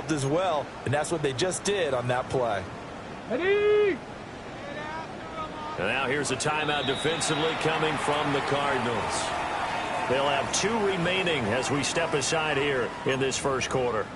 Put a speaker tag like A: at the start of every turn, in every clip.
A: involved as well, and that's what they just did on that play.
B: Ready?
C: And now here's a timeout defensively coming from the Cardinals. They'll have 2 remaining as we step aside here in this first quarter.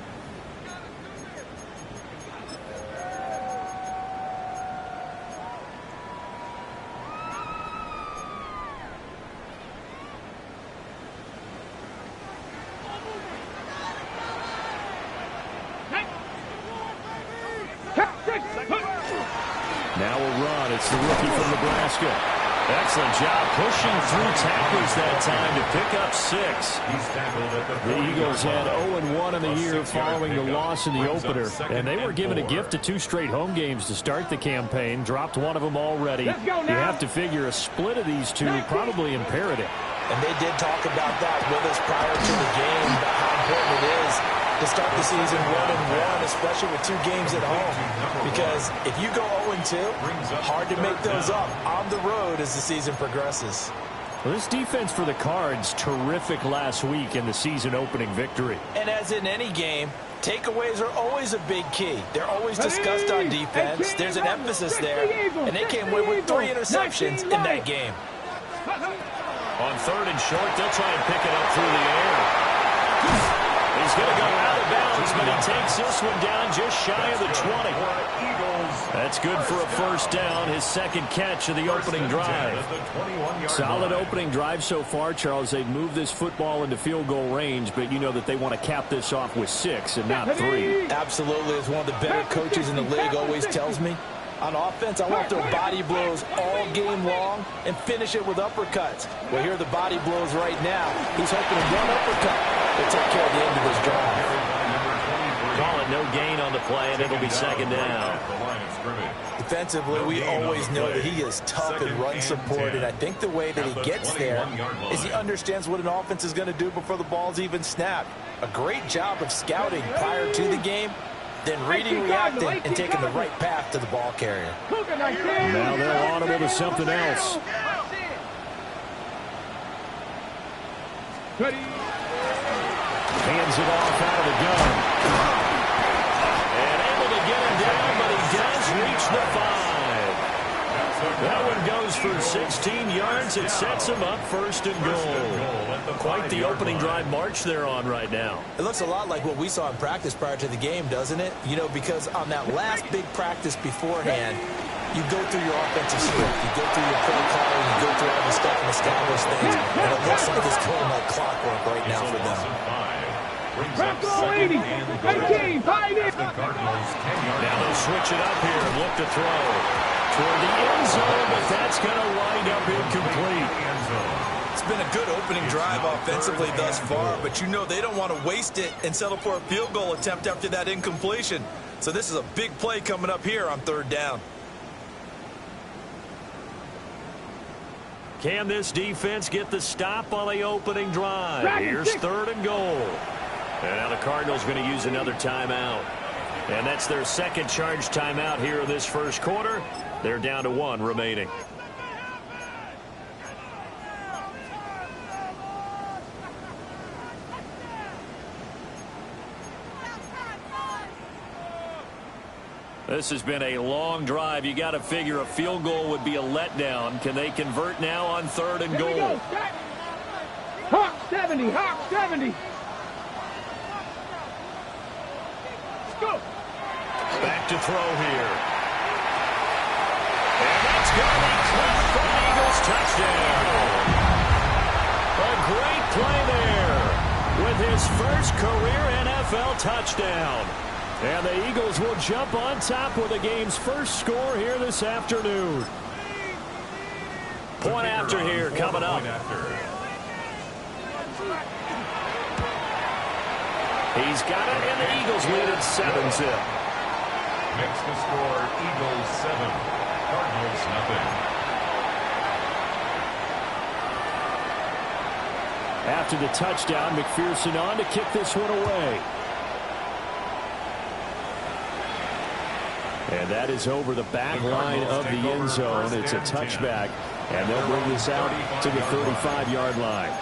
D: Now a run. It's the rookie from Nebraska. Excellent job pushing through tacklers that time to pick up 6. The Eagles had 0-1 in the year following the loss in the opener, and they were given a gift of 2 straight home games to start the campaign. Dropped one of them already. You have to figure a split of these 2 probably imperative.
A: And they did talk about that with us prior to the game, about how important it is to start the season 1-1, especially with 2 games at home. Because if you go 0-2, hard to make those up on the road as the season progresses.
D: Well, this defense for the Cards, terrific last week in the season opening victory.
A: And as in any game, takeaways are always a big key. They're always discussed on defense. There's an emphasis there. And they came away with 3 interceptions in that game.
C: On 3rd and short, they'll try and pick it up through the air. He's going to go out of bounds, but he takes this one down just shy of the 20. That's good for a first down, his 2nd catch of the opening drive.
D: Solid opening drive so far, Charles. They've moved this football into field goal range, but you know that they want to cap this off with 6 and not 3.
A: Absolutely, as one of the better coaches in the league always tells me. On offense, I want to throw body blows all game long and finish it with uppercuts. Well, here are the body blows right now. He's hoping to 1 uppercut to take care of the end of this drive.
C: Call it no gain on the play, and it'll be 2nd down.
A: Defensively, we always know that he is tough and run support, and I think the way that he gets there is he understands what an offense is going to do before the ball's even snapped. A great job of scouting prior to the game, then reading, reacting, and taking the right path to the ball carrier.
D: Now they're audible to something else. Hands it off out of the gun.
C: And able to get him down, but he does reach the 5. That one goes for 16 yards. It sets him up 1st and goal. Quite the opening drive march they're on right now.
A: It looks a lot like what we saw in practice prior to the game, doesn't it? You know, because on that last big practice beforehand, you go through your offensive script, you go through your play calling, you go through all the stuff and establish things, and it looks like it's going like clockwork right now for them.
C: Now they'll switch it up here and look to throw toward the end zone, but that's going to wind up incomplete.
A: It's been a good opening drive offensively thus far, but you know they don't want to waste it and settle for a field goal attempt after that incompletion. So this is a big play coming up here on 3rd down.
C: Can this defense get the stop on the opening drive? Here's 3rd and goal. And now the Cardinals going to use another timeout. And that's their 2nd charge timeout here in this first quarter. They're down to 1 remaining. This has been a long drive. You got to figure a field goal would be a letdown. Can they convert now on 3rd and goal?
B: Hawk 70, Hawk 70. Let's go.
C: Back to throw here. And that's going to be caught for the Eagles touchdown. A great play there with his first career NFL touchdown. And the Eagles will jump on top with the game's first score here this afternoon. Point after here coming up. He's got it, and the Eagles lead at 7-zip.
E: Next to score, Eagles 7, Cardinals nothing.
D: After the touchdown, McPherson on to kick this one away. And that is over the back line of the end zone. It's a touchback, and they'll bring this out to the 35-yard line.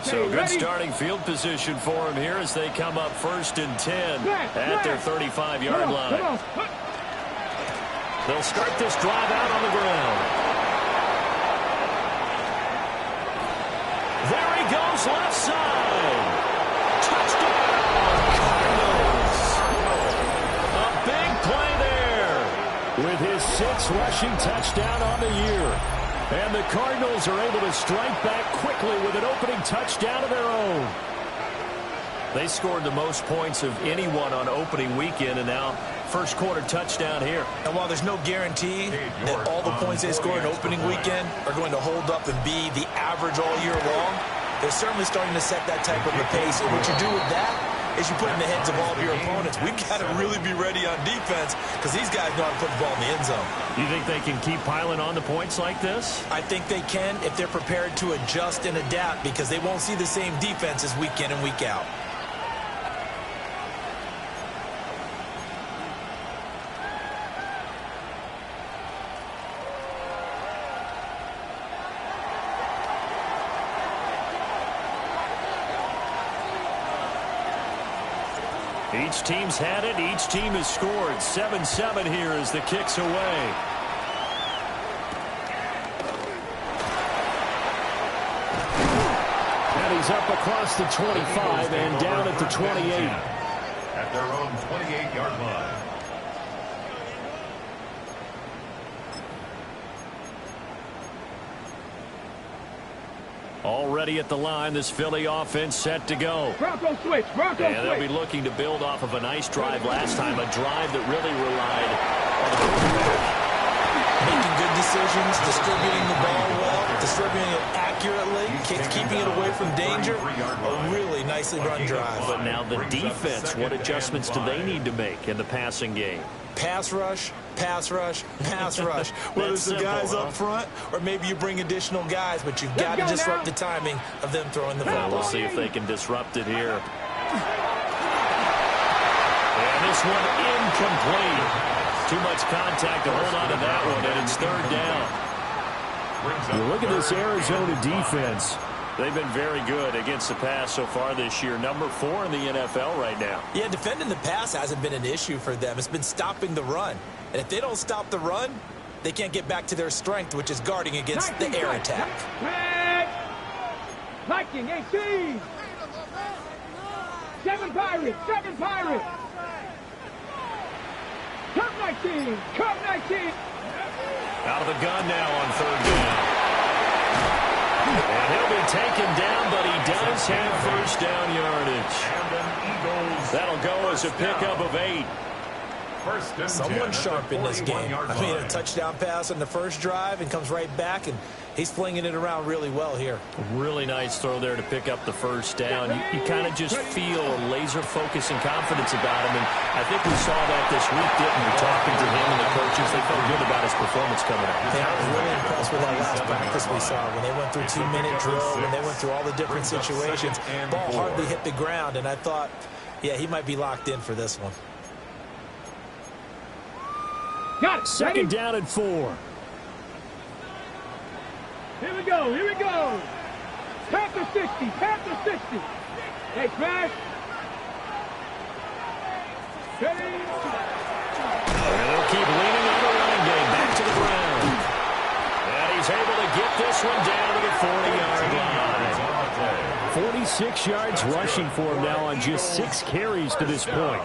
C: So good starting field position for him here as they come up 1st and 10 at their 35-yard line. They'll start this drive out on the ground. There he goes, left side. Touchdown, Cardinals. A big play there. With his 6th rushing touchdown on the year. And the Cardinals are able to strike back quickly with an opening touchdown of their own. They scored the most points of anyone on opening weekend, and now first quarter touchdown here.
A: And while there's no guarantee that all the points they score in opening weekend are going to hold up and be the average all year long, they're certainly starting to set that type of a pace. And what you do with that is you put in the heads of all of your opponents, we've got to really be ready on defense because these guys know how to put the ball in the end zone.
C: You think they can keep piling on the points like this?
A: I think they can if they're prepared to adjust and adapt because they won't see the same defenses week in and week out.
C: Each team's had it. Each team has scored. 7-7 here as the kick's away. And he's up across the 25 and down at the 28.
E: At their own 28-yard line.
C: Already at the line, this Philly offense set to go.
B: Bronco switch. Bronco
C: And they'll
B: switch.
C: be looking to build off of a nice drive last time, a drive that really relied on the quarterback.
A: Making good decisions, distributing the ball well, distributing it accurately, keeping it away from danger. A really nicely run drive.
C: But now the defense, what adjustments do they need to make in the passing game?
A: Pass rush, pass rush, pass rush. Whether it's the
C: simple,
A: guys
C: huh?
A: up front or maybe you bring additional guys, but you've got to disrupt the timing of them throwing the
C: Well,
A: football.
C: we'll see if they can disrupt it here. And this one incomplete. Too much contact to hold on to that one, and it's 3rd down. You look at this Arizona defense. They've been very good against the pass so far this year. Number 4 in the NFL right now.
A: Yeah, defending the pass hasn't been an issue for them. It's been stopping the run. And if they don't stop the run, they can't get back to their strength, which is guarding against the air attack.
B: Viking 18. 7 Pirates. 7 Pirates. Cup 19. Cup 19.
C: Out of the gun now on 3rd down. And he'll be taken down, but he does have first down yardage. That'll go as a pickup of 8.
A: Someone sharp in this game. I mean, a touchdown pass on the first drive and comes right back, and he's flinging it around really well here.
C: Really nice throw there to pick up the first down. You kind of just feel a laser focus and confidence about him, and I think we saw that this week, didn't we? Talking to him and the coaches, they felt good about his performance coming up.
A: Yeah, I was really impressed with that last practice we saw. When they went through 2-minute drill, when they went through all the different situations, ball hardly hit the ground, and I thought, yeah, he might be locked in for this one.
B: Got it.
C: 2nd down and 4.
B: Here we go. Here we go. Panther 60. Panther 60. Hey, smash. Ready.
C: And they'll keep leaning on the running game. Back to the ground. And he's able to get this one down to the 40-yard line. 46 yards rushing for him now on just 6 carries to this point.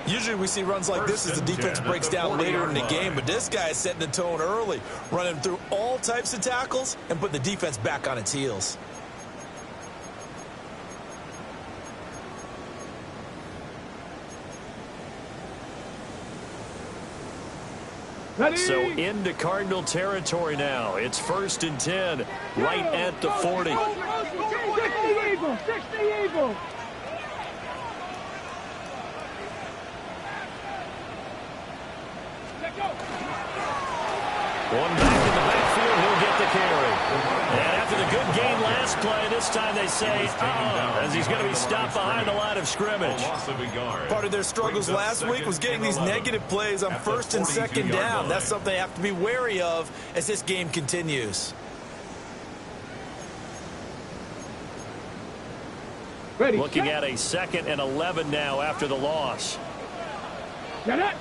A: Usually we see runs like this as the defense breaks down later in the game, but this guy is setting the tone early, running through all types of tackles and putting the defense back on its heels.
B: Ready.
C: So into Cardinal territory now. It's 1st and 10, right at the 40.
B: 60 Eagles. 60 Eagles.
C: One back in the backfield, he'll get the carry. And after the good gain last play, this time they say, as he's going to be stopped behind the line of scrimmage.
A: Part of their struggles last week was getting these negative plays on 1st and 2nd down. That's something they have to be wary of as this game continues.
B: Ready,
C: Looking
B: set.
C: at a 2nd and 11 now after the loss.
B: Set up.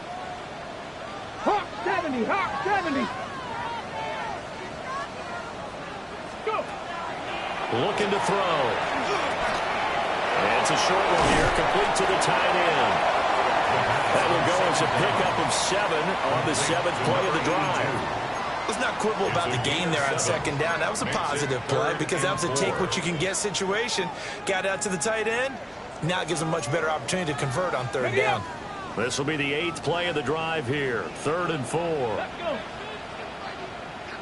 B: Hawk 70, Hawk 70. Go.
C: Looking to throw. And it's a short one here, complete to the tight end. That will go as a pickup of 7 on the 7th play of the drive.
A: Let's not quibble about the gain there on 2nd down. That was a positive play because that was a take-what-you-can-get situation. Got out to the tight end. Now it gives them much better opportunity to convert on 3rd down.
C: This will be the 8th play of the drive here. 3rd and 4.
B: Let's go.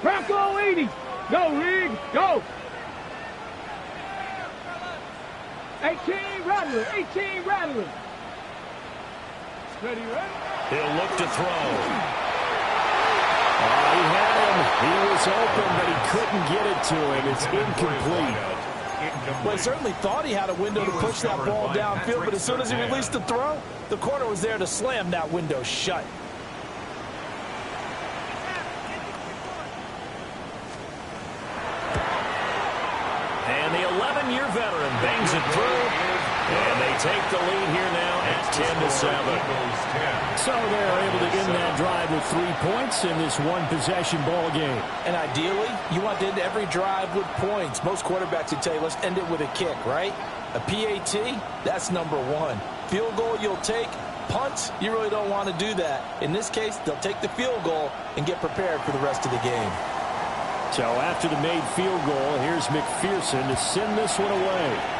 B: Bronco 80. Go, Rig. Go. 18 Rattler. 18 Rattler. Ready, ready?
C: He'll look to throw.
D: He had him. He was open, but he couldn't get it to him. It's incomplete.
A: Well, he certainly thought he had a window to push that ball downfield, but as soon as he released the throw, the corner was there to slam that window shut.
C: And the 11-year veteran bangs it through. And they take the lead here now at 10-7.
D: So they're able to end that drive with 3 points in this one-possession ball game.
A: And ideally, you want to end every drive with points. Most quarterbacks would tell you, let's end it with a kick, right? A PAT, that's number 1. Field goal you'll take. Punts, you really don't want to do that. In this case, they'll take the field goal and get prepared for the rest of the game.
D: So after the made field goal, here's McPherson to send this one away.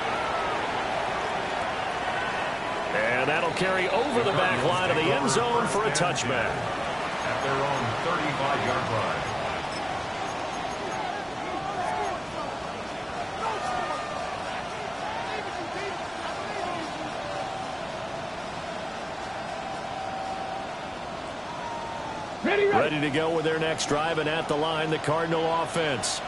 C: And that'll carry over the back line of the end zone for a touchback.
E: At their own 35-yard line.
C: Ready to go with their next drive, and at the line, the Cardinal offense.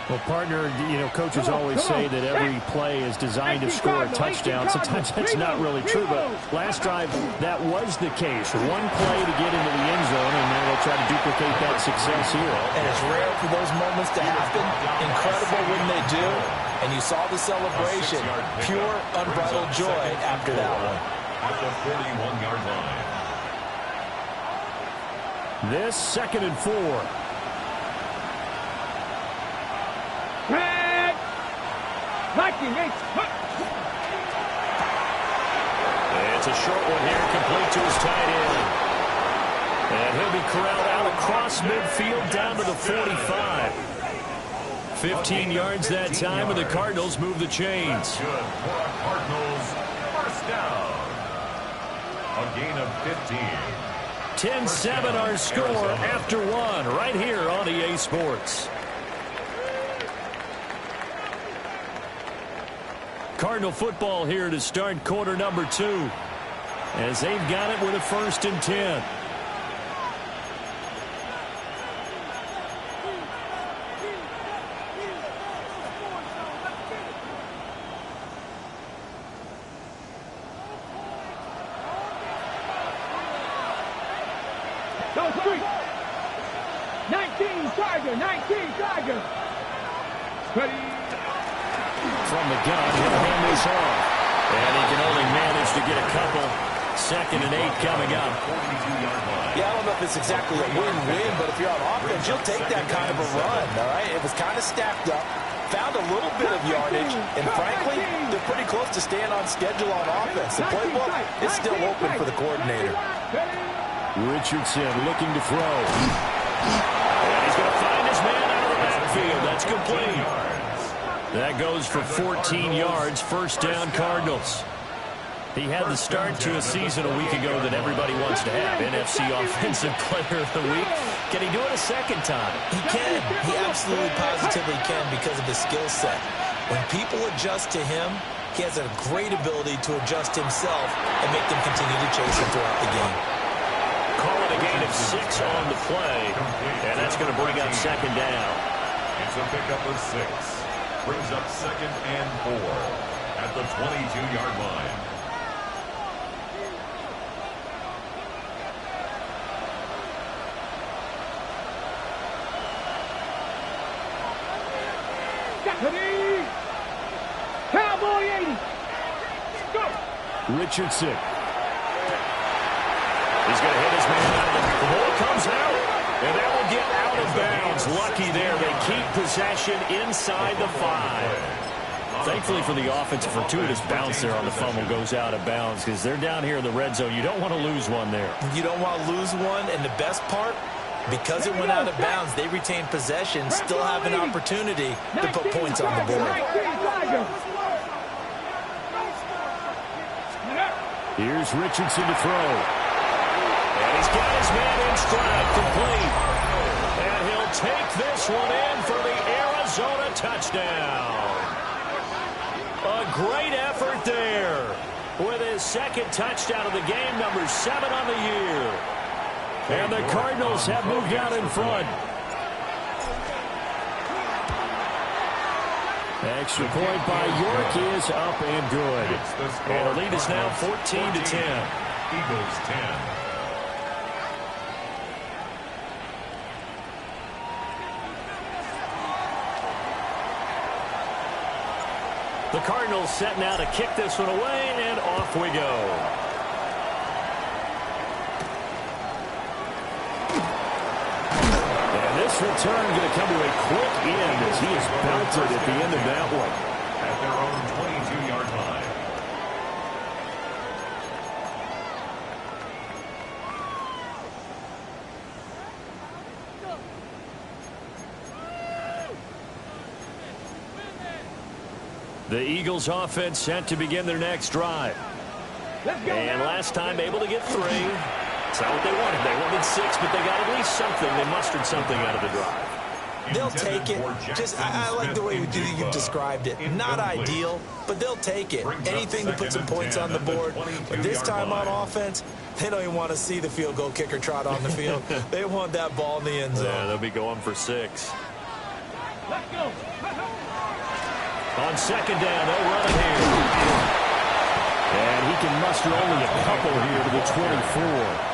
D: Well, partner, coaches always say that every play is designed to score a touchdown. Sometimes that's not really true, but last drive, that was the case. One play to get into the end zone, and then they'll try to duplicate that success here.
A: And it's rare for those moments to happen. Incredible when they do. And you saw the celebration. Pure, unbridled joy after that one.
E: At the 41-yard line.
D: This 2nd and 4.
B: Red. Viking,
C: It's a short one here, complete to his tight end. And he'll be corralled out across midfield down to the 45. 15 yards that time, and the Cardinals move the chains.
E: Good for the Cardinals. First down. A gain of 15.
C: 10-7 our score after 1 right here on EA Sports. Cardinal football here to start quarter number 2 as they've got it with a 1st and 10.
B: Go street. 19 Tiger, 19 Tiger. Ready.
C: From the gun, he'll hand this off. And he can only manage to get a couple. 2nd and 8 coming up.
A: Yeah, I don't know if it's exactly a win-win, but if you're on offense, you'll take that kind of a run, all right? It was kind of stacked up, found a little bit of yardage, and frankly, they're pretty close to staying on schedule on offense. The playbook is still open for the coordinator.
D: Richardson looking to throw.
C: And he's going to find his man out of the backfield. That's complete. That goes for 14 yards. 1st down, Cardinals. He had the start to a season a week ago that everybody wants to have. NFC Offensive Player of the Week. Can he do it a 2nd time?
A: He can. He absolutely positively can because of his skill set. When people adjust to him, he has a great ability to adjust himself and make them continue to chase him throughout the game.
C: Call it a gain of 6 on the play, and that's going to bring up 2nd down.
E: It's a pickup of 6. Brings up 2nd and 4 at the 22-yard line.
B: Ready. Cowboy 80.
D: Richardson.
C: He's going to hit his man. The ball comes out, and that will get out of bounds. Lucky there. They keep possession inside the 5.
D: Thankfully for the offense, a fortuitous bounce there on the fumble goes out of bounds because they're down here in the red zone. You don't want to lose one there.
A: You don't want to lose one, and the best part, because it went out of bounds, they retain possession, still have an opportunity to put points on the board.
D: Here's Richardson to throw.
C: And he's got his man in stride, complete. And he'll take this one in for the Arizona touchdown. A great effort there with his second touchdown of the game, number 7 on the year. And the Cardinals have moved out in front.
D: Extra point by York is up and good.
C: And the lead is now 14-10.
E: Eagles 10.
C: The Cardinals set now to kick this one away, and off we go.
D: And this return going to come to a quick end as he is belted at the end of that one.
E: At their own 22-yard line.
C: The Eagles offense set to begin their next drive. And last time able to get 3. It's not what they wanted. They wanted 6, but they got at least something. They mustered something out of the drive.
A: They'll take it. I like the way you described it. Not ideal, but they'll take it. Anything to put some points on the board. But this time on offense, they don't even want to see the field goal kicker trot on the field. They want that ball in the end zone.
C: Yeah, they'll be going for 6.
B: Let's go.
C: On second down, they'll run it here.
D: And he can muster only a couple here to the 24.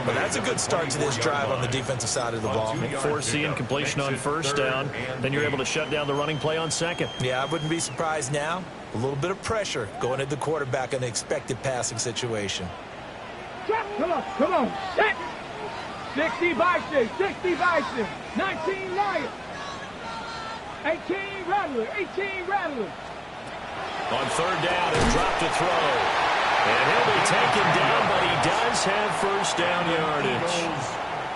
A: But that's a good start to this drive on the defensive side of the ball.
C: Foreseeing completion on first down. Then you're able to shut down the running play on second.
A: Yeah, I wouldn't be surprised now. A little bit of pressure going at the quarterback in an expected passing situation.
B: Come on. Set. 60 Bison, 60 Bison, 19 Lions. 18 Rattler, 18 Rattler.
C: On third down, he'll drop to throw. And he'll be taken down, but he does have first down yardage.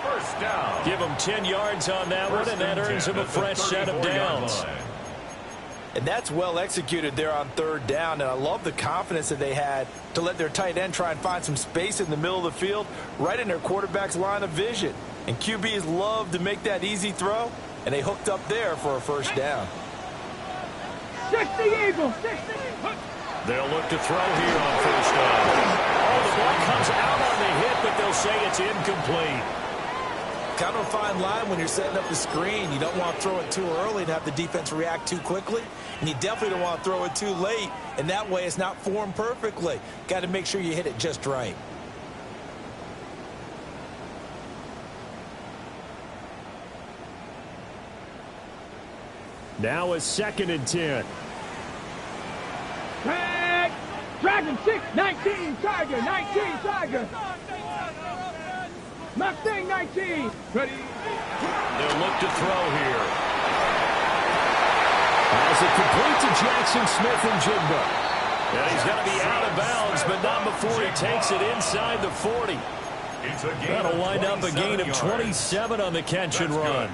E: First down.
C: Give him 10 yards on that one, and that earns him a fresh set of downs.
A: And that's well executed there on third down. And I love the confidence that they had to let their tight end try and find some space in the middle of the field, right in their quarterback's line of vision. And QBs love to make that easy throw, and they hooked up there for a first down.
B: 60 Eagles, 60.
C: They'll look to throw here on first down. Oh, the ball comes out on the hit, but they'll say it's incomplete.
A: Kind of a fine line when you're setting up the screen. You don't want to throw it too early and have the defense react too quickly. And you definitely don't want to throw it too late. And that way it's not formed perfectly. Got to make sure you hit it just right.
D: Now a 2nd and 10.
B: Tag. Dragon 6, 19, Tiger, 19, Tiger. Mustang 19. Ready.
C: They'll look to throw here.
D: As it complete to Jackson Smith and Jigba.
C: And he's going to be out of bounds, but not before he takes it inside the 40. That'll wind up a gain of 27 on the catch and run.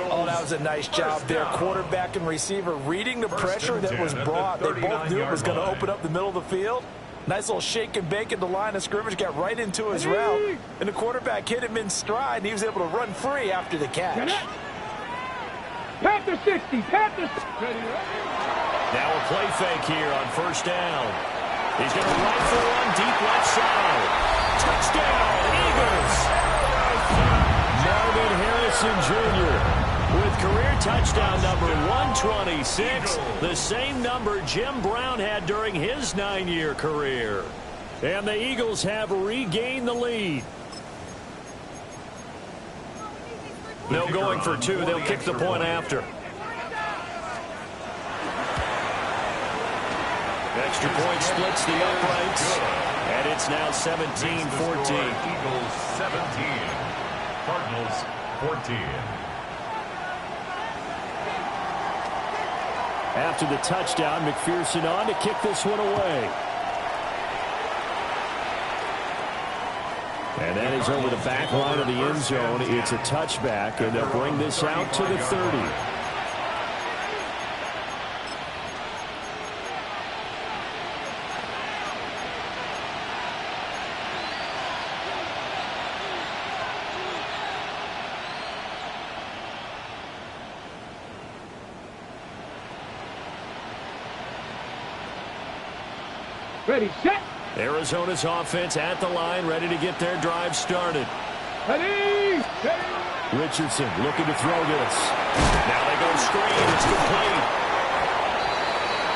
A: Oh, that was a nice job there. Quarterback and receiver reading the pressure that was brought. They both knew it was going to open up the middle of the field. Nice little shake and bake at the line of scrimmage, got right into his route. And the quarterback hit him in stride, and he was able to run free after the catch.
B: Panther 60, Panther 60.
C: Now a play fake here on first down. He's going to rifle one deep left side. Touchdown, Eagles!
D: Marvin Harrison Jr.
C: with career touchdown number 126, the same number Jim Brown had during his 9-year career.
D: And the Eagles have regained the lead.
C: No going for 2. They'll kick the point after. Extra point splits the uprights, and it's now 17-14.
E: Eagles 17, Cardinals 14.
D: After the touchdown, McPherson on to kick this one away. And that is over the back line of the end zone. It's a touchback, and they'll bring this out to the 30.
B: Ready, set.
C: Arizona's offense at the line, ready to get their drive started.
B: Ready.
D: Richardson looking to throw this.
C: Now they go screen. It's complete.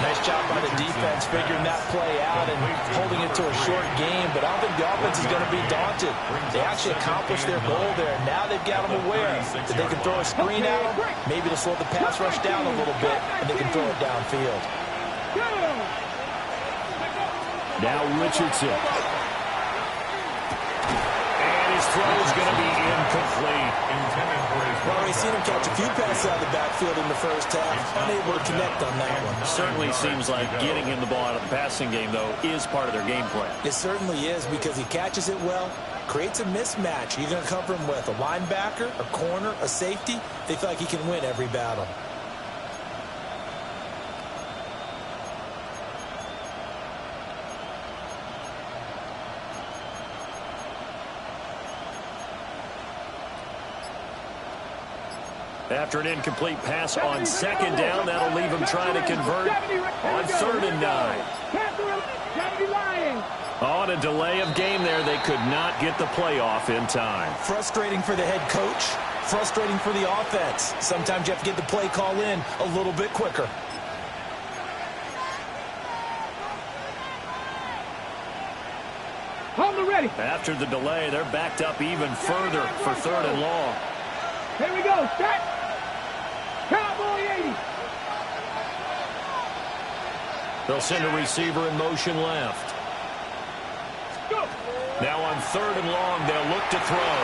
A: Nice job by the defense figuring that play out and holding it to a short game, but I don't think the offense is going to be daunted. They actually accomplished their goal there. Now they've got them aware that they can throw a screen at them. Maybe to slow the pass rush down a little bit, and they can throw it downfield.
D: Now Richardson.
C: And his throw is going to be incomplete.
A: Well, we've seen him catch a few passes out of the backfield in the first half. Unable to connect on that one.
C: Certainly seems like getting him the ball out of the passing game, though, is part of their game plan.
A: It certainly is because he catches it well, creates a mismatch. You're going to cover him with a linebacker, a corner, a safety. They feel like he can win every battle.
C: After an incomplete pass on second down, that'll leave him trying to convert on 3rd and 9. On a delay of game there, they could not get the playoff in time.
A: Frustrating for the head coach, frustrating for the offense. Sometimes you have to get the play call in a little bit quicker.
B: Ready.
C: After the delay, they're backed up even further for 3rd and long.
B: Here we go. Set. Cowboy 80.
C: They'll send a receiver in motion left.
B: Go.
C: Now on 3rd and long, they'll look to throw.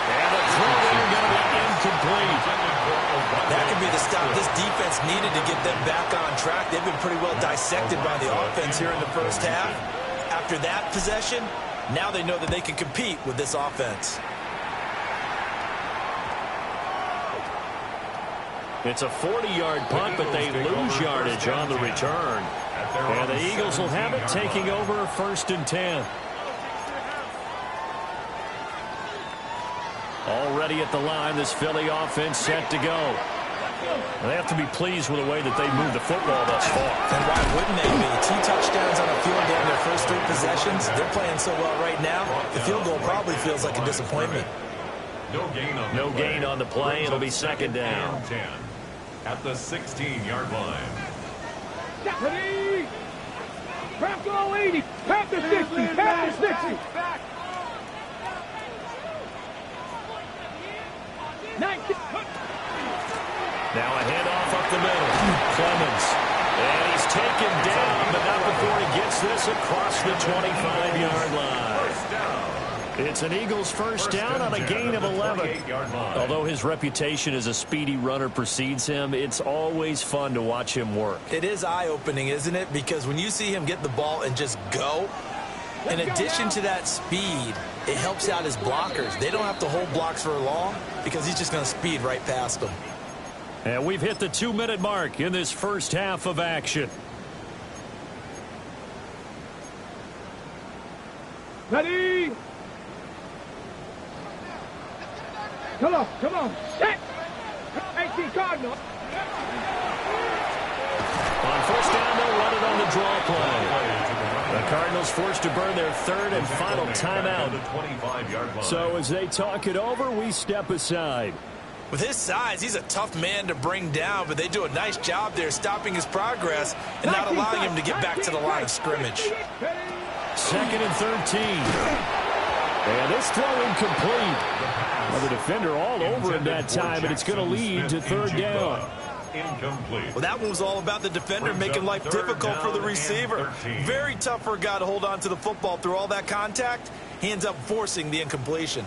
C: And the throw is going to be incomplete.
A: That could be the stop this defense needed to get them back on track. They've been pretty well dissected by the offense here in the first half. After that possession, now they know that they can compete with this offense.
C: It's a 40-yard punt, but they lose yardage on the return. And the Eagles will have it, taking over 1st and 10. Already at the line, this Philly offense set to go. They have to be pleased with the way that they moved the football thus far.
A: And why wouldn't they be? 2 touchdowns on the field goal in their first 3 possessions. They're playing so well right now, the field goal probably feels like a disappointment.
E: No gain on the play. It'll be 2nd down. At the 16-yard line.
B: Ready. Panther 80. Panther 60. Panther 60. 19.
C: Now a handoff up the middle. Clemens. And he's taken down, but not before he gets this across the 25-yard line.
E: First down.
C: It's an Eagles first down on a gain of 11. Although his reputation as a speedy runner precedes him, it's always fun to watch him work.
A: It is eye-opening, isn't it? Because when you see him get the ball and just go, in addition to that speed, it helps out his blockers. They don't have to hold blocks for long because he's just going to speed right past them.
C: And we've hit the 2-minute mark in this first half of action.
B: Ready. Come on, come on. Set. 18 Cardinal.
C: On first down, they'll run it on the draw play. The Cardinals forced to burn their 3rd and final timeout.
D: So as they talk it over, we step aside.
A: With his size, he's a tough man to bring down, but they do a nice job there stopping his progress and not allowing him to get back to the line of scrimmage.
C: 2nd and 13.
D: And this throw incomplete. Well, the defender all over him that time, and it's going to lead to 3rd down.
E: incomplete.
A: Well, that one was all about the defender making life difficult for the receiver. Very tough for a guy to hold on to the football through all that contact. He ends up forcing the incompletion.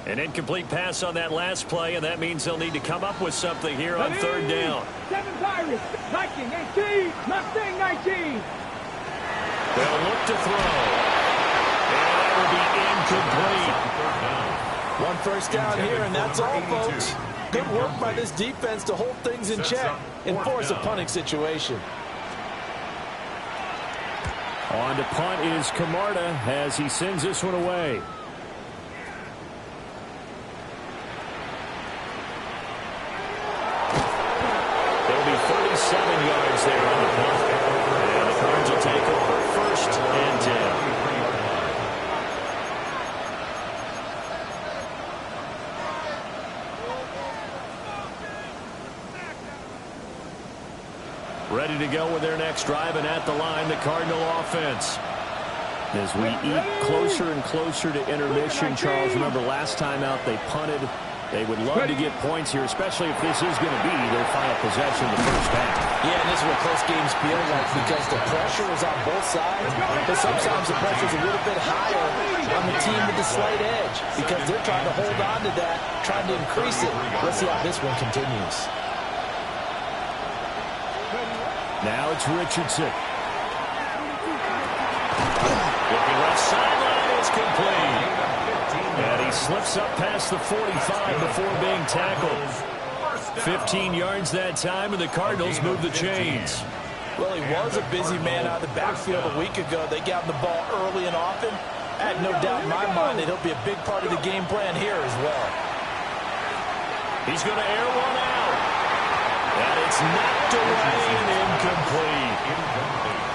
C: An incomplete pass on that last play, and that means they'll need to come up with something here on third down.
B: 7 Pirates, Viking 18, Mustang 19.
C: They'll look to throw. And that will be incomplete.
A: One first down here, and that's all, folks. Good work by this defense to hold things in check and force a punting situation.
D: On to punt is Camarda as he sends this one away.
C: There'll be 37 yards there on the punt. And the Cards will take over 1st and 10. Ready to go with their next drive, and at the line, the Cardinal offense.
D: As we eat closer and closer to intermission, Charles, remember last time out they punted. They would love to get points here, especially if this is going to be their final possession of the first half.
A: Yeah, and this is what close games feel like because the pressure is on both sides, but sometimes the pressure is a little bit higher on the team with the slight edge because they're trying to hold on to that, trying to increase it. Let's see how this one continues.
D: Now it's Richardson.
C: Looking left sideline is complete. And he slips up past the 45 before being tackled. 15 yards that time, and the Cardinals move the chains.
A: Well, he was a busy man out of the backfield a week ago. They got him the ball early and often. I had no doubt in my mind that he'll be a big part of the game plan here as well.
C: He's going to air one out. And it's knocked away and incomplete.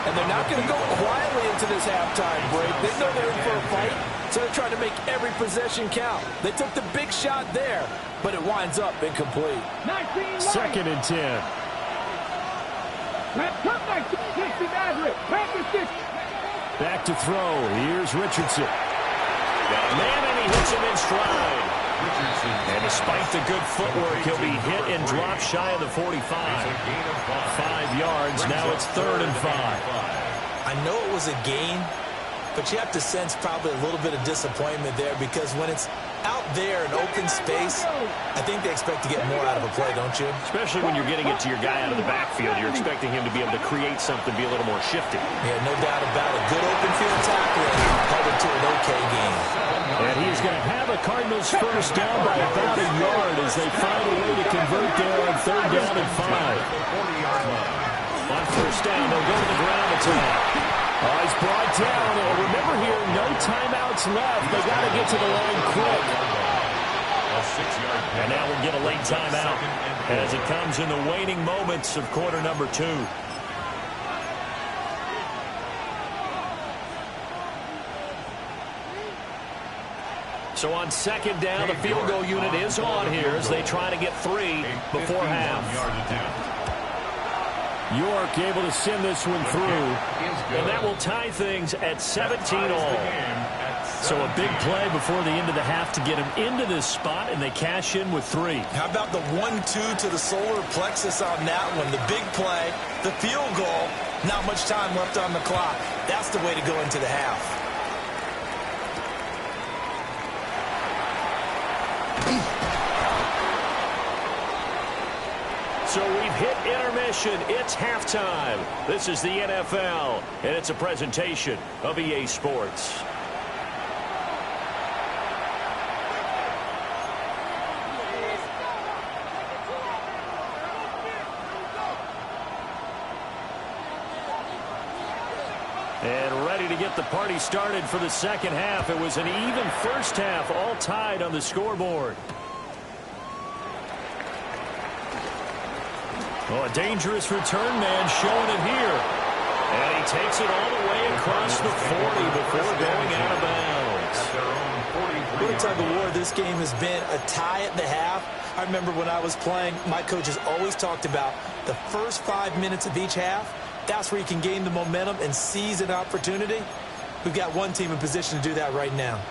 A: And they're not going to go quietly into this halftime break. They know they're in for a fight, so they're trying to make every possession count. They took the big shot there, but it winds up incomplete.
D: 2nd and 10. Back to throw. Here's Richardson.
C: Got a man, and he hits him in stride. And despite the good footwork, he'll be hit and dropped shy of the 45. 5 yards. Now it's 3rd and 5.
A: I know it was a gain, but you have to sense probably a little bit of disappointment there because when it's out there in open space, I think they expect to get more out of a play, don't you?
C: Especially when you're getting it to your guy out of the backfield. You're expecting him to be able to create something, be a little more shifty.
A: Yeah, no doubt about it. Good open field tackling held it to an okay game.
D: And he's going to have a Cardinals first down by about a yard as they find a way to convert there on 3rd down and 5.
C: On 1st down, they'll go to the ground attack.
D: Oh, he's brought down. And remember here, no timeouts left. They got to get to the line quick.
C: And now we'll get a late timeout as it comes in the waning moments of quarter number 2. So on 2nd down, the field goal unit is on here as they try to get 3 before half.
D: York able to send this one through.
C: And that will tie things at 17 all. So a big play before the end of the half to get him into this spot, and they cash in with 3.
A: How about the 1-2 to the solar plexus on that one? The big play, the field goal, not much time left on the clock. That's the way to go into the half.
C: So we've hit intermission. It's halftime. This is the NFL, and it's a presentation of EA Sports. And ready to get the party started for the 2nd half. It was an even first half, all tied on the scoreboard. Oh, a dangerous return man showing it here. And he takes it all the way across the 40 before going out of bounds.
A: What a tug of war this game has been. A tie at the half. I remember when I was playing, my coaches always talked about the first 5 minutes of each half. That's where you can gain the momentum and seize an opportunity. We've got one team in position to do that right now.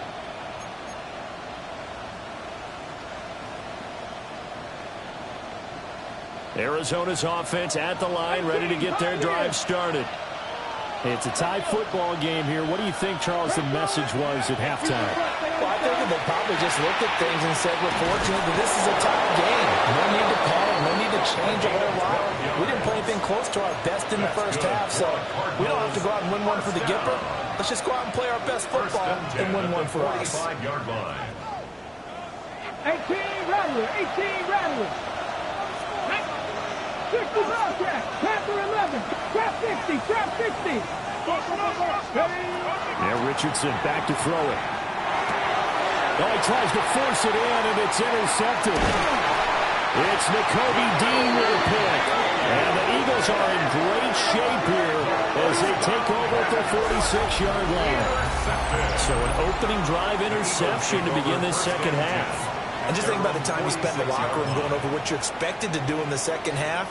D: Arizona's offense at the line, ready to get their drive started. It's a tie football game here. What do you think, Charles, the message was at halftime?
A: Well, I think they probably just looked at things and said, we're fortunate that this is a tie game. No need to panic, no need to change a whole lot. We didn't play anything close to our best in the first half, so we don't have to go out and win one for the Gipper. Let's just go out and play our best football and win one for us.
E: 45-yard line.
B: 18 Rattler, 18 Rattler. 60 Bobcat, Panther 11, trap 60, trap 60.
D: Yeah, Richardson back to throw it. Oh, he tries to force it in, and it's intercepted. It's Nakobe Dean with a pick. And the Eagles are in great shape here as they take over at the 46-yard line. So an opening drive interception to begin this second half.
A: And just think about the time you spent in the locker room going over what you expected to do in the second half.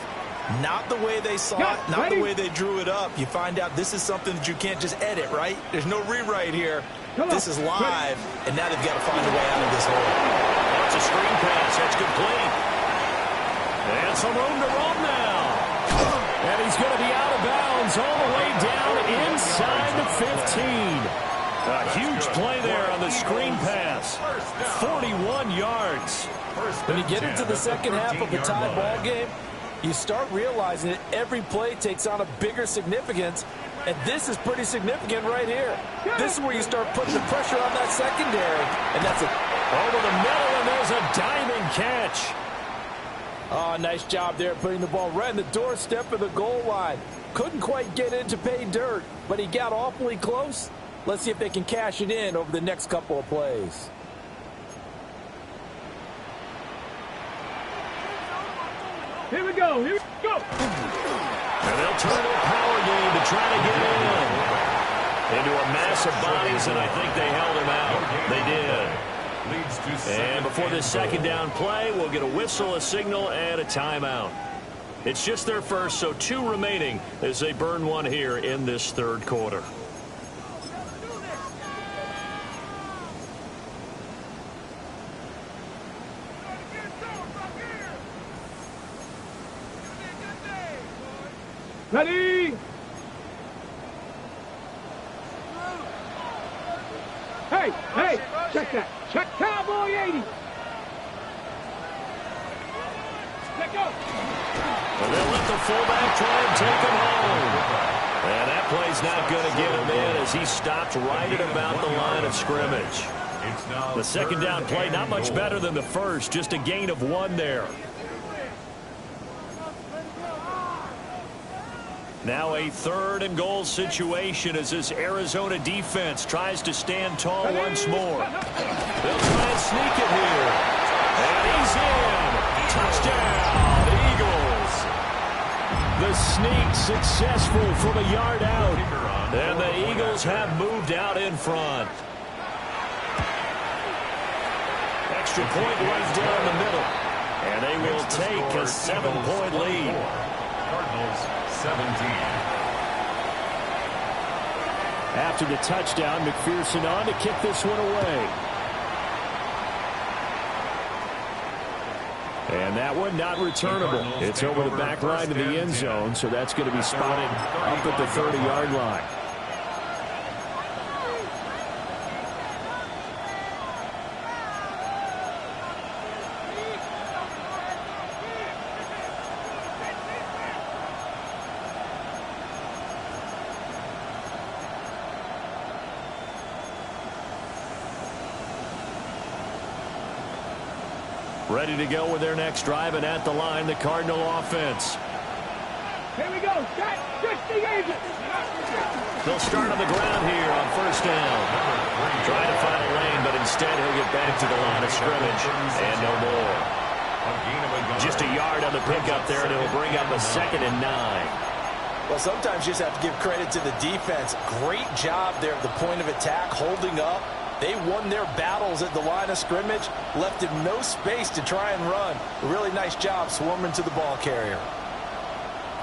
A: Not the way they saw it, not the way they drew it up. You find out this is something that you can't just edit, right? There's no rewrite here. This is live, and now they've got to find a way out of this hole.
D: It's a screen pass. That's complete. And some room to roam now. And he's going to be out of bounds all the way down inside the 15. A huge play there on the screen pass. 41 yards.
A: When you get into the second half of a tie ball game, you start realizing that every play takes on a bigger significance, and this is pretty significant right here. This is where you start putting the pressure on that secondary, and that's it.
D: Over the middle, and there's a diving catch.
A: Oh, nice job there putting the ball right in the doorstep of the goal line. Couldn't quite get in to pay dirt, but he got awfully close. Let's see if they can cash it in over the next couple of plays.
B: Here we go, here we go.
C: And they'll turn to a power game to try to get in. Into a mass of bodies, and I think they held him out. They did. And before this second down play, we'll get a whistle, a signal, and a timeout. It's just their first, so 2 remaining as they burn one here in this third quarter.
B: Ready? Hey, hey, check that. Check Cowboy 80. Let go.
C: And they'll let the fullback try and take him home. And that play's not going to get him in as he stopped right at about the line of scrimmage. The second down play, not much better than the first, just a gain of 1 there. Now a 3rd and goal situation as this Arizona defense tries to stand tall once more. They'll try and sneak it here. And he's in. Touchdown, Eagles.
D: The sneak successful from a yard out.
C: And the Eagles have moved out in front. Extra point right down the middle. And they will take a 7-point lead.
E: Cardinals 17.
D: After the touchdown, McPherson on to kick this one away. And that one not returnable. It's over the back line to the end zone, so that's going to be spotted up at the 30-yard line.
C: Ready to go with their next drive, and at the line, the Cardinal offense.
B: Here we go. Shot 60 Eagles.
C: They'll start on the ground here on first down. Trying to find a lane, but instead he'll get back to the line of scrimmage and no more. Just a yard on the pickup there, and it'll bring up a 2nd and 9.
A: Well, sometimes you just have to give credit to the defense. Great job there at the point of attack, holding up. They won their battles at the line of scrimmage, left him no space to try and run. A really nice job swarming to the ball carrier.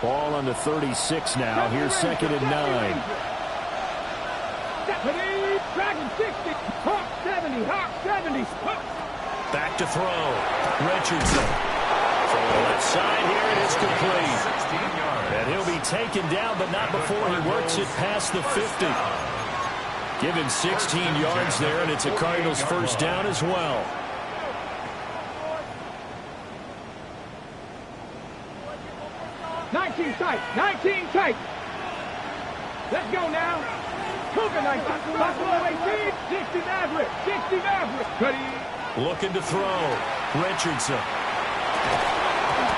D: Ball on the 36 now. Here's 2nd and 9.
B: Dragon 60. Hawk 70. Hawk 70.
C: Back to throw. Richardson. From the left side here, it is complete. And he'll be taken down, but not before he works it past the 50. Give him 16 yards there, and it's a Cardinals first down as well.
B: Tight, 19 tight. Let's go now. Cougar 19, Buffalo 18, 60 Maverick, 60 Maverick. Ready.
C: Looking to throw. Richardson.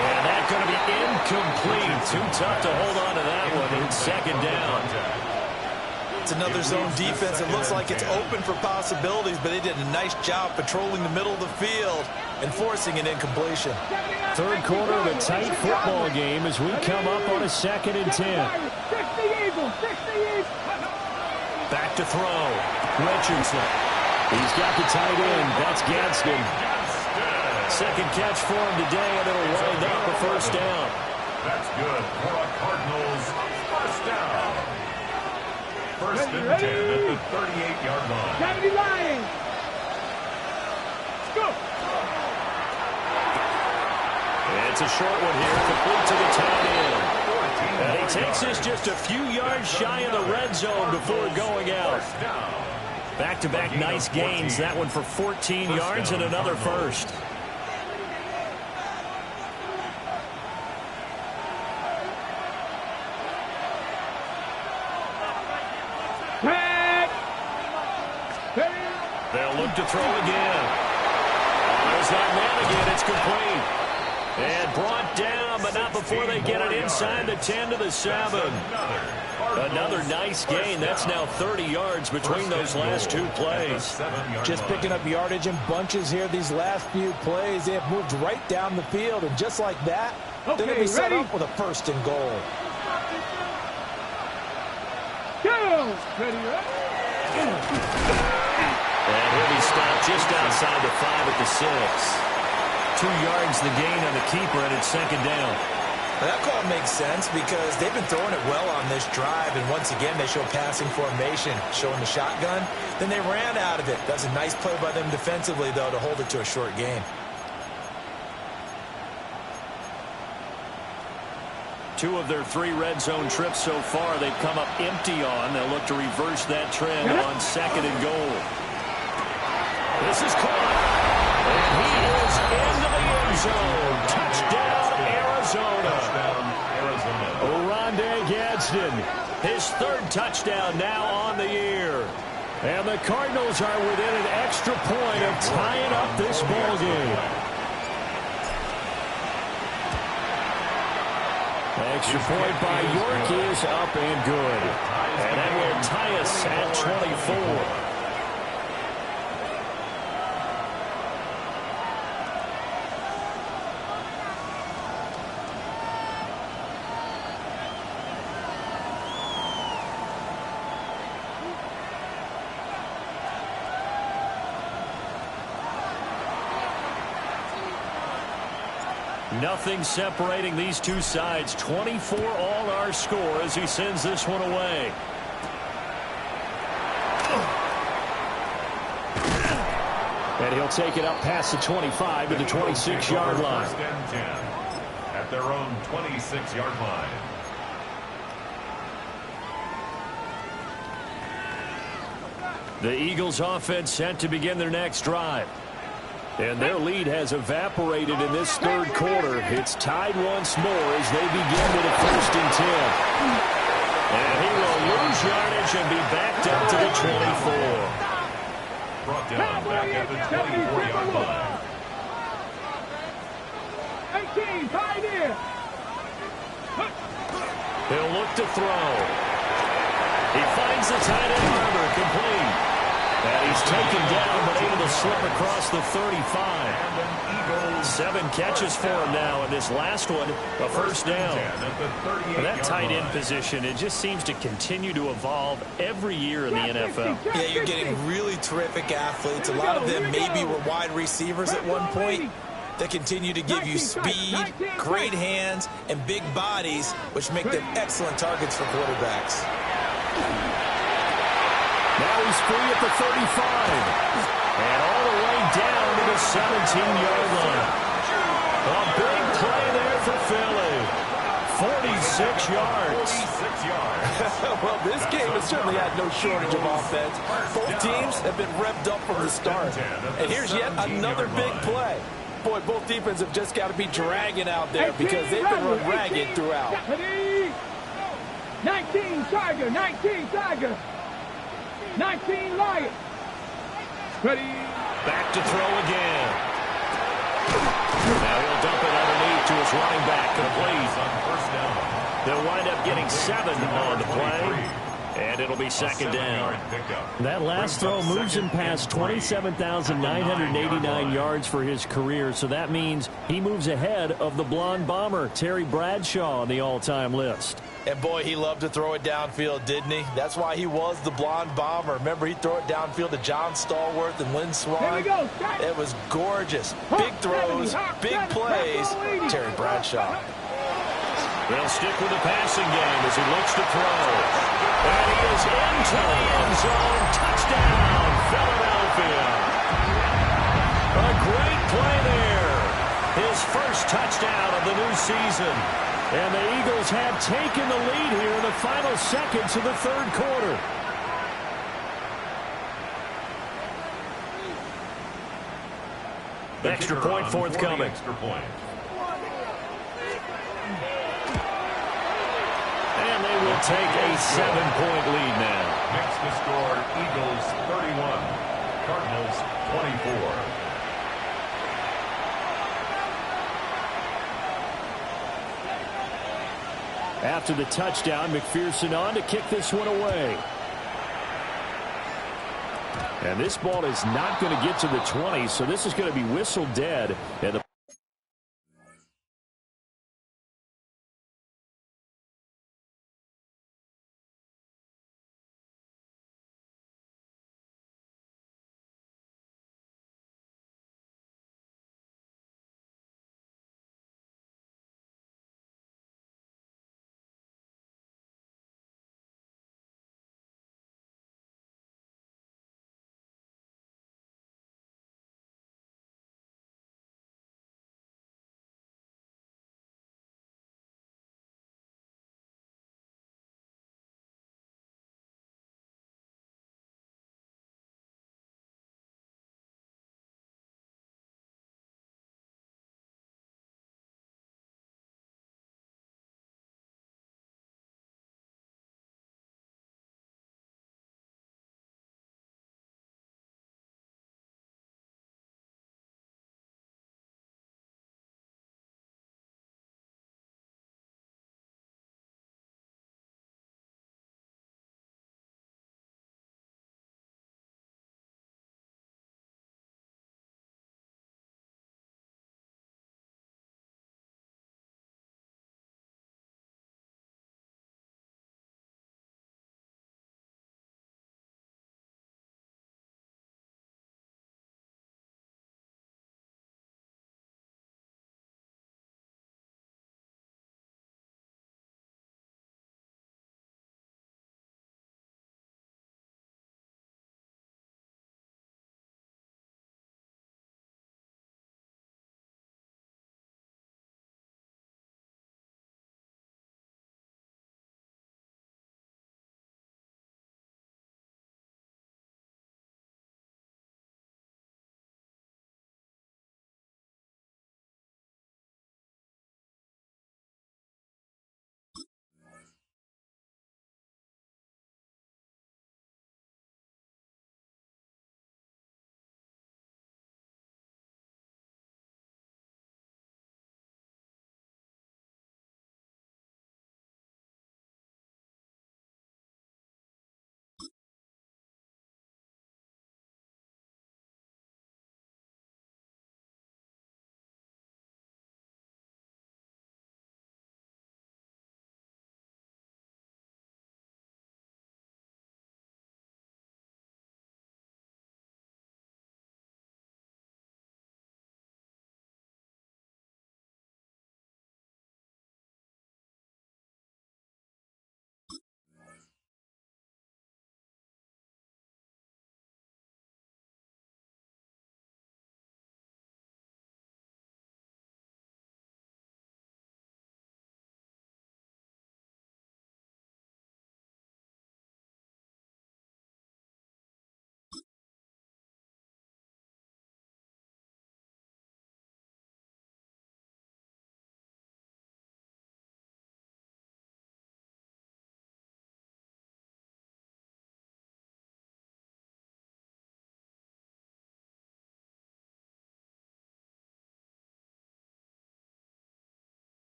C: And that's going to be incomplete. Too tough to hold on to that one. It's second down.
A: It's another zone defense. It looks like it's open for possibilities, but they did a nice job patrolling the middle of the field and forcing an incompletion.
D: Third quarter of a tight football game as we come up on a 2nd and 10.
C: Back to throw. Richardson.
D: He's got the tight end. That's Gadsden.
C: Second catch for him today, and it'll wind up a first down.
E: That's good for a Cardinals first down. First and 10 at the 38-yard line.
B: 70 Lions. Go.
C: It's a short one here, complete to the tight end. And he takes this just a few yards shy of the red zone before going out. Back-to-back nice gains. That one for 14 yards and another first. They'll look to throw again. There's that man again. It's complete. And brought down, but not before they get it inside the 10 to the 7. Another nice gain. That's now 30 yards between those last two plays.
A: Just picking up yardage in bunches here these last few plays. They have moved right down the field, and just like that, they're going to be set up with a first and goal.
B: Go! Ready,
C: And he'll be stopped just outside the 5 at the 6. 2 yards the gain on the keeper, and it's second down.
A: That call makes sense because they've been throwing it well on this drive, and once again they show passing formation, showing the shotgun. Then they ran out of it. That's a nice play by them defensively, though, to hold it to a short gain.
C: Two of their 3 red zone trips so far they've come up empty on. They'll look to reverse that trend on second and goal. This is caught. And he is into the end zone. Touchdown, Arizona.
D: Oronde Gadsden,
C: His 3rd touchdown now on the year.
D: and the Cardinals are within an extra point of tying up this ball game. Extra point by York is up and good.
C: And that will tie us at 24. Nothing separating these two sides. 24 all our score as he sends this one away.
D: And he'll take it up past the 25 to the 26-yard line.
E: First and 10 at their own 26-yard line.
C: The Eagles offense set to begin their next drive. And their lead has evaporated in this third quarter. It's tied once more as they begin with a first and 10. And he will lose yardage and be backed up to the 24.
E: Brought down back at the 24-yard line.
B: 18, Pioneer.
C: He'll look to throw. He finds the tight end Harbor, complete. And he's taken down, but able to slip across the 35. 7 catches for him now, and this last one, a first down. And that tight end position, it just seems to continue to evolve every year in the NFL.
A: Yeah, you're getting really terrific athletes. A lot of them maybe were wide receivers at one point. They continue to give you speed, great hands, and big bodies, which make them excellent targets for quarterbacks.
D: Now he's free at the 35.
C: And all the way down to the 17-yard line. A big play yards.
E: 46 yards.
A: Well, this game has certainly had no shortage of offense. Both teams have been revved up from the start. And here's yet another big play. Boy, both defenses have just got to be dragging out there because they've been run ragged throughout.
B: 19 Tiger, 19 Tiger, 19 Lion. Ready.
C: Back to throw again. Now he'll dump it underneath to his running back, complete.
E: On first down.
C: They'll wind up getting 7 on the play, and it'll be second down.
D: That last throw moves him past 27,989 yards for his career, so that means he moves ahead of the blonde bomber, Terry Bradshaw, on the all-time list.
A: And boy, he loved to throw it downfield, didn't he? That's why he was the blonde bomber. Remember, he'd throw it downfield to John Stallworth and Lynn Swann.
B: Here we go.
A: It was gorgeous. Big throws, big plays. Terry Bradshaw.
C: They'll stick with the passing game as he looks to throw. And he is into the end zone. Touchdown, Philadelphia. A great play there. His first touchdown of the new season. And the Eagles have taken the lead here in the final seconds of the third quarter. Extra point forthcoming.
E: Extra point.
C: And they will take a 7-point lead now.
E: Next to score, Eagles 31, Cardinals 24.
D: After the touchdown, McPherson on to kick this one away. And this ball is not going to get to the 20, so this is going to be whistled dead. And the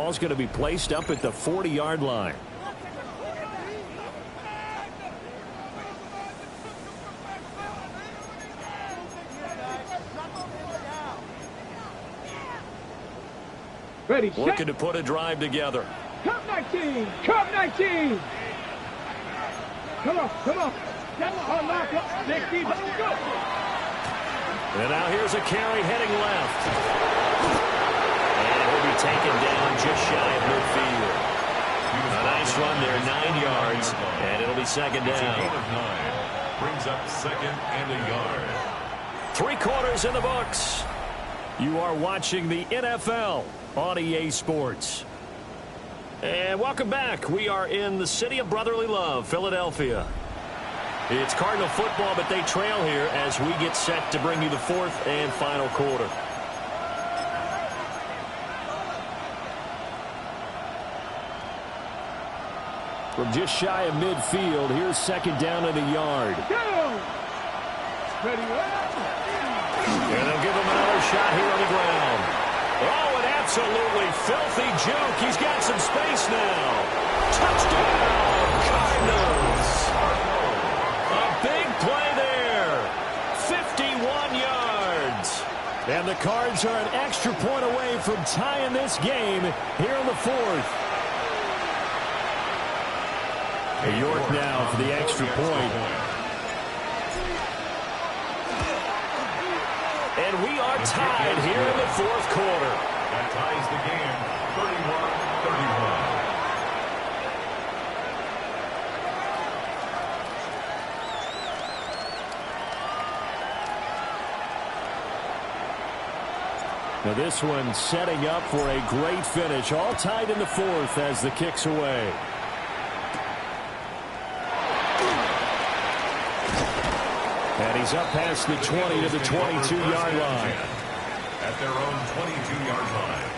D: Ball's going to be placed up at the 40-yard line.
B: Ready,
D: Looking to put a drive together.
B: Come 19! Come 19! Come on, come on. Come on, lock up. 60, let's go.
D: And now here's a carry heading left. And he'll be taken down just shy of midfield. A nice run there, 9 yards, and it'll be second down.
E: Brings up second and a yard.
D: 3 quarters in the books. You are watching the NFL on EA Sports. And welcome back. We are in the city of brotherly love, Philadelphia. It's Cardinal football, but they trail here as we get set to bring you the 4th and final quarter. From just shy of midfield, here's second down and a yard.
B: Go! Ready,
D: And they'll give him another shot here on the ground. Oh, an absolutely filthy juke. He's got some space now. Touchdown, Cardinals. A big play there. 51 yards. And the Cards are an extra point away from tying this game here in the 4th. York now for the extra point. And we are tied here in the 4th quarter.
E: That ties the game, 31-31.
D: Now this one setting up for a great finish. All tied in the 4th as the kick's away. And he's up past the 20 to the 22-yard line.
E: At their own 22-yard line.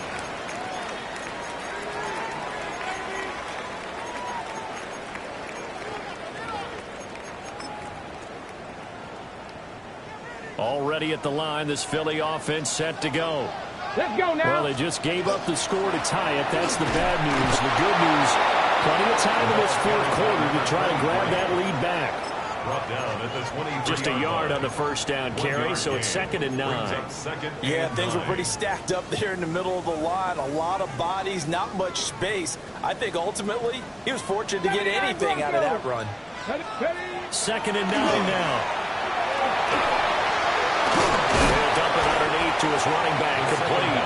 D: Already at the line, this Philly offense set to go.
B: Let's go now.
D: Well, they just gave up the score to tie it. That's the bad news. The good news, plenty of time in this 4th quarter to try to grab that lead back.
E: Brought down at the 23.
D: Just a yard on the first down carry, so it's 2nd and 9.
A: Yeah, things were pretty stacked up there in the middle of the line. A lot of bodies, not much space. I think ultimately he was fortunate to get anything out of that run.
D: 2nd and 9 now. He'll dump it underneath to his running back, complete.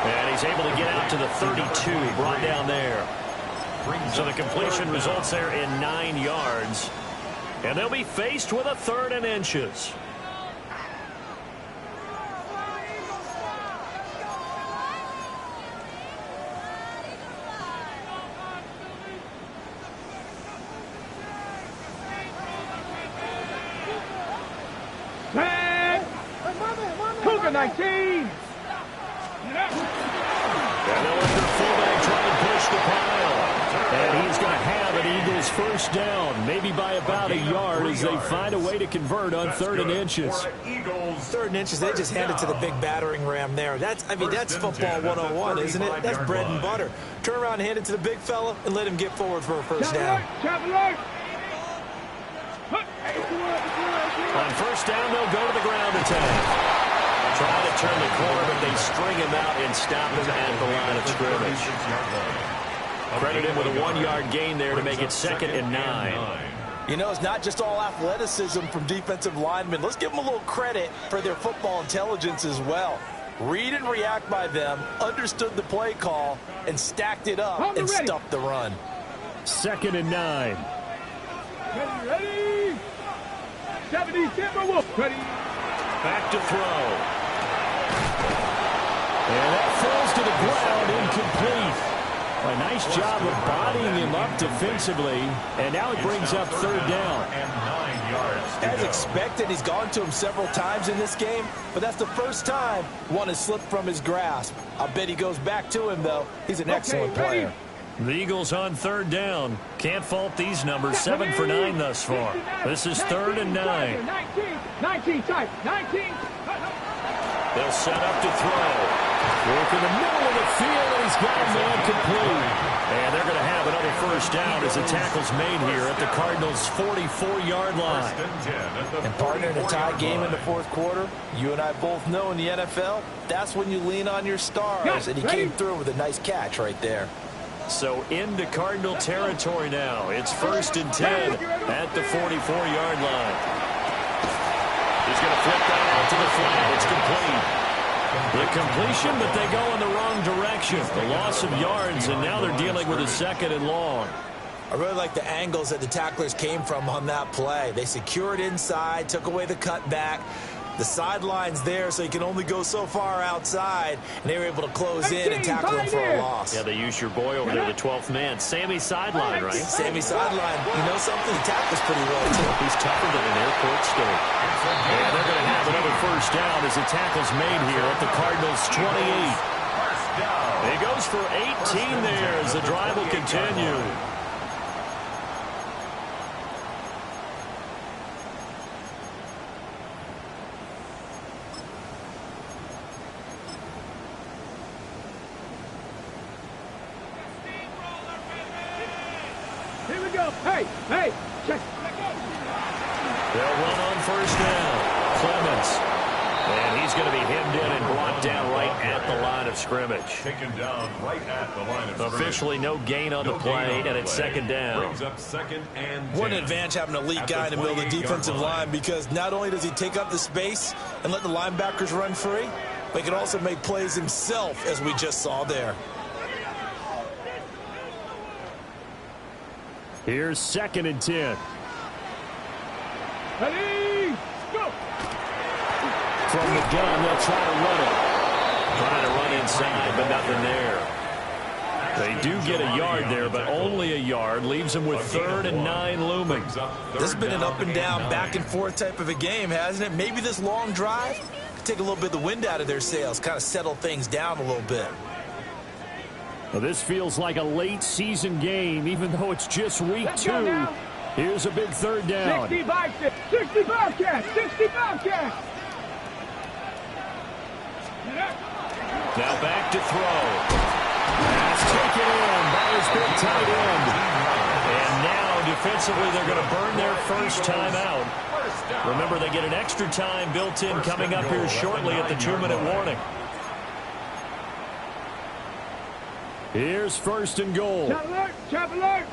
D: And he's able to get out to the 32, brought down there. So the completion results there in 9 yards. And they'll be faced with a 3rd and inches.
B: Cougar 19.
D: And they'll let their fullback try and push the pile. And he's going to have an Eagles first down, maybe by about a yard as they find a way to convert on 3rd and inches.
A: 3rd and inches, they just handed to the big battering ram there. That's football 101, isn't it? That's bread and butter. Turn around and hand it to the big fella and let him get forward for a first down.
D: On first down, they'll go to the ground attack. Try to turn the corner, but they string him out and stop him at the line of scrimmage. Credit him with a 1-yard gain there to make it 2nd and 9.
A: You know, it's not just all athleticism from defensive linemen. Let's give them a little credit for their football intelligence as well. Read and react by them, understood the play call, and stacked it up and stuffed the run.
D: 2nd and 9.
B: Ready? 70, ready?
D: Back to throw. And that falls to the ground, incomplete. A nice job of bodying him up defensively, and now it brings up 3rd down.
E: And 9 yards.
A: As expected, he's gone to him several times in this game, but that's the first time one has slipped from his grasp. I bet he goes back to him, though. He's an excellent player.
D: The Eagles on 3rd down. Can't fault these numbers. 7 for 9 thus far. This is 3rd and 9.
B: 19 type, 19.
D: They'll set up to throw. Work in the middle of the field, and he's got a man complete. And they're going to have another first down as the tackle's made here at the Cardinals' 44-yard line.
A: And partner, in a tie game in the fourth quarter, you and I both know in the NFL, that's when you lean on your stars. And he came through with a nice catch right there.
D: So into Cardinal territory now. It's 1st and 10 at the 44-yard line. He's going to flip that out to the flat. It's complete. The completion, but they go in the wrong direction. The loss of yards, and now they're dealing with a 2nd and long.
A: I really like the angles that the tacklers came from on that play. They secured inside, took away the cutback. The sideline's there, so you can only go so far outside, and they were able to close in and tackle him for a loss.
D: Yeah, they used your boy over there, the 12th man. Sammy Sideline, right?
A: Sammy Sideline. You know something? He tackles pretty well, too.
D: He's tougher than an airport steak. And they're going to have another first down as the tackle's made here at the Cardinals' 28. He goes for 18 there as the drive will continue.
B: Here we go. Hey, check.
D: They'll run on first down. Clemens. And he's going to be hemmed in and brought down right at the line of scrimmage.
E: Taken down right at the line of scrimmage.
D: Officially no gain on the play, and it's 2nd down.
E: Brings up 2nd and 10.
A: What an advantage having an elite guy in the middle of the defensive line, because not only does he take up the space and let the linebackers run free, but he can also make plays himself, as we just saw there.
D: Here's 2nd and 10.
B: Ready, go.
D: From the gun, they'll try to run it. Trying to run inside, but nothing there. They do get a yard there, but only a yard. Leaves them with 3rd and 9 looming.
A: This has been an up and down, back and forth type of a game, hasn't it? Maybe this long drive could take a little bit of the wind out of their sails, kind of settle things down a little bit.
D: Well, this feels like a late season game, even though it's just week 2. Here's a big 3rd down.
B: 60 Bobcats, 60 Bobcats.
D: Now back to throw. Pass taken in by his big tight end. And now defensively they're going to burn their first time out. Remember, they get an extra time built in coming up here shortly at the 2-minute warning. Here's 1st and goal.
B: Chop alert.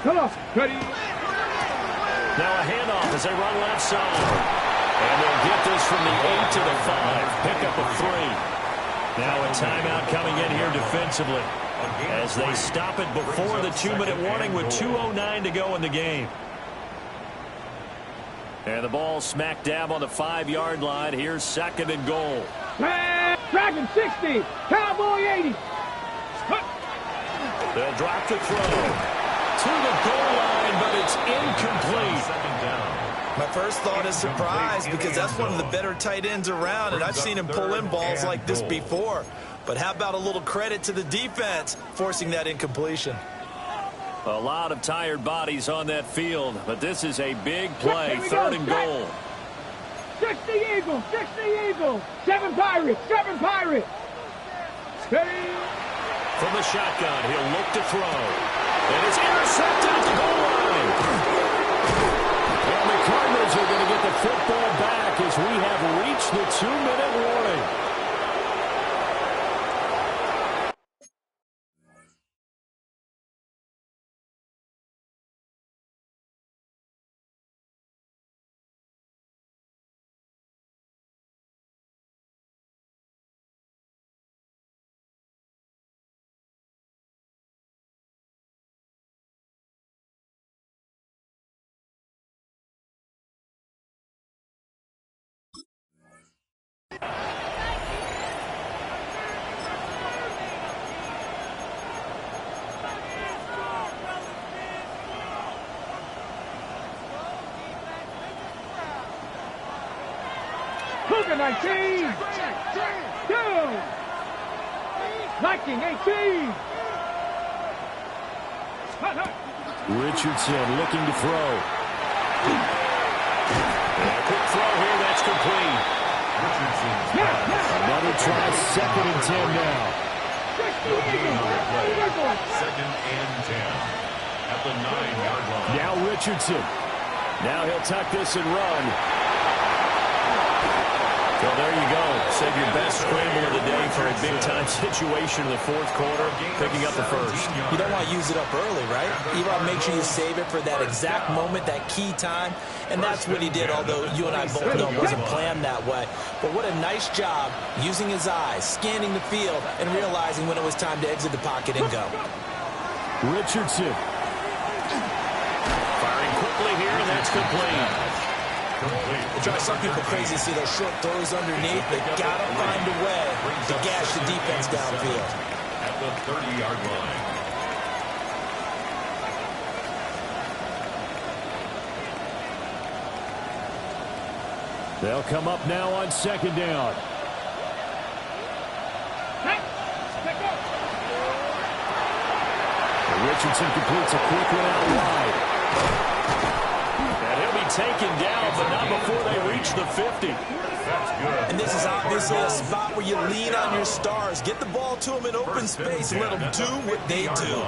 B: Come on, ready.
D: Now a handoff as they run left side. And they'll get this from the 8 to the 5. Pick up a 3. Now a timeout coming in here defensively as they stop it before the 2-minute warning with 2:09 to go in the game. And the ball smack dab on the 5-yard line. Here's 2nd and goal.
B: Dragon 60, Cowboy 80.
D: They'll drop the throw to the goal line, but it's incomplete.
E: 2nd down.
A: My first thought is surprise, because that's one of the better tight ends around, and I've seen him pull in balls like this before. But how about a little credit to the defense forcing that incompletion?
D: A lot of tired bodies on that field, but this is a big play, 3rd and goal.
B: 60 Eagles, 60 Eagles. 7 Pirates, 7 Pirates. Steady.
D: From the shotgun, he'll look to throw. And it's intercepted at the goal line. And the Cardinals are going to get the football back as we have reached the 2-minute warning.
B: Cougar 19. 2. Viking 18.
D: Richardson looking to throw. And a quick throw here, that's complete. Another try 2nd and 10 now.
E: Second and 10 at the 9-yard line.
D: Now Richardson. Now he'll tuck this and run.
C: So there you go. Save your best scramble of the day for a big-time situation in the 4th quarter, picking up the first.
A: You don't want to use it up early, right? You want to make sure you save it for that exact moment, that key time. And that's what he did, although you and I both know it wasn't planned that way. But what a nice job using his eyes, scanning the field, and realizing when it was time to exit the pocket and go.
D: Richardson.
C: Firing quickly here, and that's complete.
A: It drives some people crazy to see those short throws underneath. They got to find a way to gash the defense downfield.
E: At the 30-yard line.
D: They'll come up now on 2nd down. Richardson completes a quick one out wide.
C: And he'll be taken down, but not before they reach the 50.
A: And this is obviously a spot where you lean on your stars. Get the ball to them in open space and let them do what they do.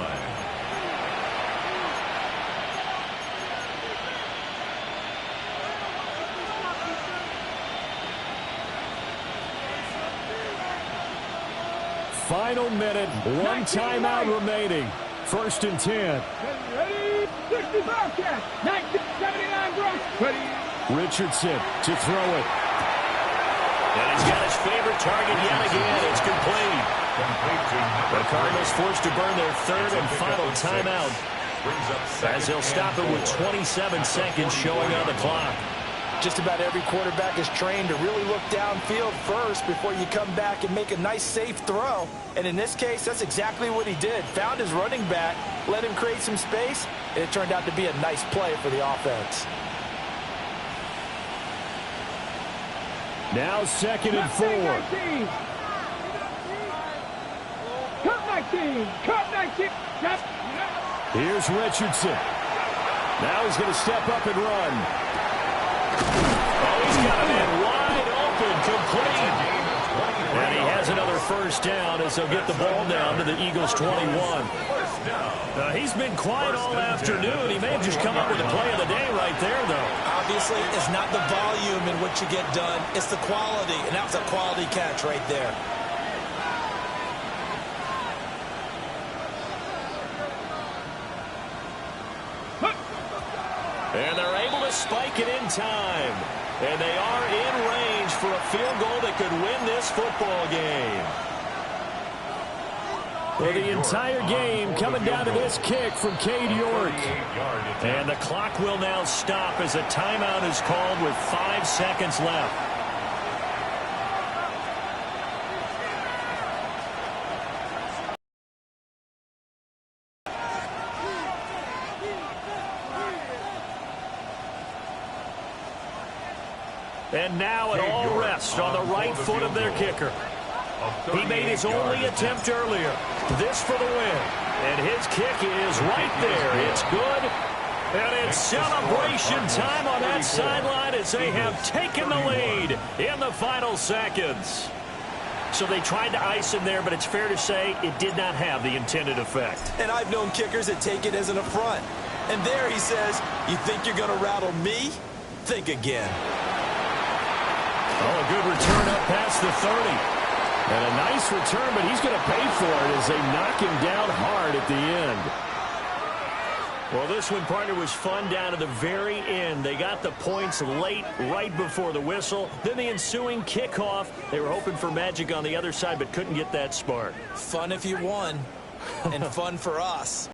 D: Final minute, 1 timeout remaining. 1st and 10.
B: Ready? 65 catch. 1979 gross. Ready?
D: Richardson to throw it.
C: And he's got his favorite target yet again. It's complete. The Cardinals forced to burn their 3rd and final timeout, as they'll stop it with 27 seconds showing on the clock.
A: Just about every quarterback is trained to really look downfield first before you come back and make a nice, safe throw. And in this case, that's exactly what he did. Found his running back, let him create some space, and it turned out to be a nice play for the offense.
D: Now 2nd and 4.
B: Cut 19. Cut 19.
D: Here's Richardson. Now he's going to step up and run.
C: Oh, he's got a man wide open, complete. And he has another 1st down as they'll get the ball down to the Eagles' 21. He's been quiet all afternoon. He may have just come up with the play of the day right there, though.
A: Obviously, it's not the volume in what you get done. It's the quality, and that was a quality catch right there.
C: And they're able to spike it in time. And they are in range for a field goal that could win this football game.
D: Well, the entire game coming down to this kick from Cade York.
C: And the clock will now stop as a timeout is called with 5 seconds left. And now it all rests on the right foot of their kicker. He made his only attempt earlier. This for the win. And his kick is right there. It's good. And it's celebration time on that sideline as they have taken the lead in the final seconds. So they tried to ice him there, but it's fair to say it did not have the intended effect.
A: And I've known kickers that take it as an affront. And there he says, you think you're going to rattle me? Think again.
D: Oh, a good return up past the 30. And a nice return, but he's going to pay for it as they knock him down hard at the end.
C: Well, this one, partner, was fun down to the very end. They got the points late, right before the whistle. Then the ensuing kickoff. They were hoping for magic on the other side, but couldn't get that spark.
A: Fun if you won, and fun for us.